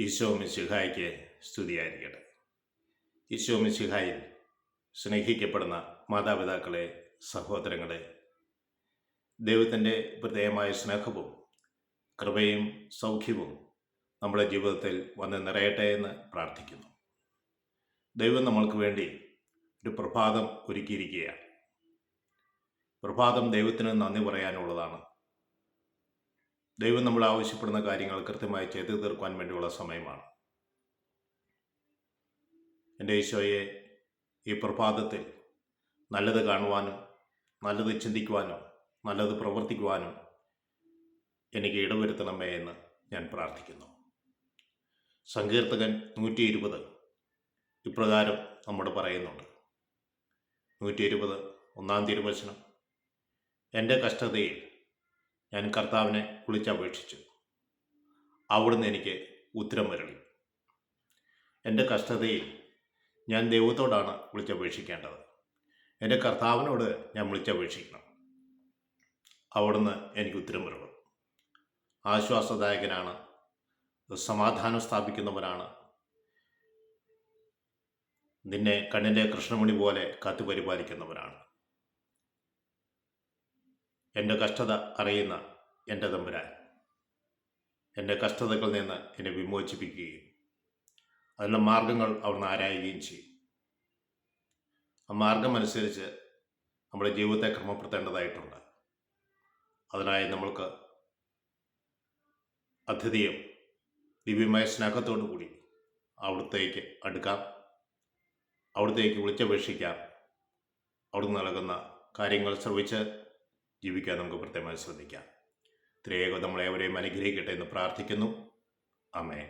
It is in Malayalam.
ഈശോ മിശിഹായ്ക്ക് സ്തുതിയായിരിക്കട്ടെ. ഈശോ മിശിഹായിൽ സ്നേഹിക്കപ്പെടുന്ന മാതാപിതാക്കളെ, സഹോദരങ്ങളെ, ദൈവത്തിൻ്റെ പ്രത്യേകമായ സ്നേഹവും കൃപയും സൗഖ്യവും നമ്മുടെ ജീവിതത്തിൽ വന്ന് നിറയട്ടെ എന്ന് പ്രാർത്ഥിക്കുന്നു. ദൈവം നമ്മൾക്ക് വേണ്ടി ഒരു പ്രഭാതം ഒരുക്കിയിരിക്കുകയാണ്. പ്രഭാതം ദൈവത്തിന് നന്ദി പറയാനുള്ളതാണ്. ദൈവം നമ്മൾ ആവശ്യപ്പെടുന്ന കാര്യങ്ങൾ കൃത്യമായി ചെയ്തു തീർക്കുവാൻ വേണ്ടിയുള്ള സമയമാണ്. എൻ്റെ ഈശോയെ, ഈ പ്രഭാതത്തിൽ നല്ലത് കാണുവാനും നല്ലത് ചിന്തിക്കുവാനും നല്ലത് പ്രവർത്തിക്കുവാനും എനിക്ക് ഇടവരുത്തണമേ എന്ന് ഞാൻ പ്രാർത്ഥിക്കുന്നു. സങ്കീർത്തകൻ 120 ഇപ്രകാരം നമ്മോട് പറയുന്നുണ്ട്. 120 ഒന്നാം തിരുവചനം: എൻ്റെ കഷ്ടതയിൽ ഞാൻ കർത്താവിനെ വിളിച്ചപേക്ഷിച്ചു, അവിടുന്ന് എനിക്ക് ഉത്തരമരുളി. എൻ്റെ കഷ്ടതയിൽ ഞാൻ ദൈവത്തോടാണ് വിളിച്ചപേക്ഷിക്കേണ്ടത്. എൻ്റെ കർത്താവിനോട് ഞാൻ വിളിച്ചപേക്ഷിക്കണം, അവിടുന്ന് എനിക്ക് ഉത്തരമരുളും. ആശ്വാസദായകനാണ്, സമാധാനം സ്ഥാപിക്കുന്നവനാണ്, നിന്നെ കണ്ണിൻ്റെ കൃഷ്ണമണി പോലെ കാത്തു പരിപാലിക്കുന്നവനാണ്. എൻ്റെ കഷ്ടത അറിയുന്ന എൻ്റെ തമ്പുരാൻ എൻ്റെ കഷ്ടതകളിൽ നിന്ന് എന്നെ വിമോചിപ്പിക്കുകയും അതിനുള്ള മാർഗങ്ങൾ അവിടുന്ന് ആരായുകയും ചെയ്യും. ആ മാർഗമനുസരിച്ച് നമ്മുടെ ജീവിതത്തെ ക്രമപ്പെടുത്തേണ്ടതായിട്ടുണ്ട്. അതിനായി നമ്മൾക്ക് അദ്വിതീയം ദിവ്യമായ സ്നേഹത്തോടു കൂടി അവിടുത്തേക്ക് അടുക്കാം, അവിടുത്തേക്ക് വിളിച്ചപേക്ഷിക്കാം. അവിടുന്ന് നൽകുന്ന കാര്യങ്ങൾ ശ്രവിച്ച് ജീവിക്കാൻ നമുക്ക് പ്രത്യേകമായി ശ്രദ്ധിക്കാം. ത്രിയേക നമ്മളെവരെയും അനുഗ്രഹിക്കട്ടെ എന്ന് പ്രാർത്ഥിക്കുന്നു. ആമേൻ.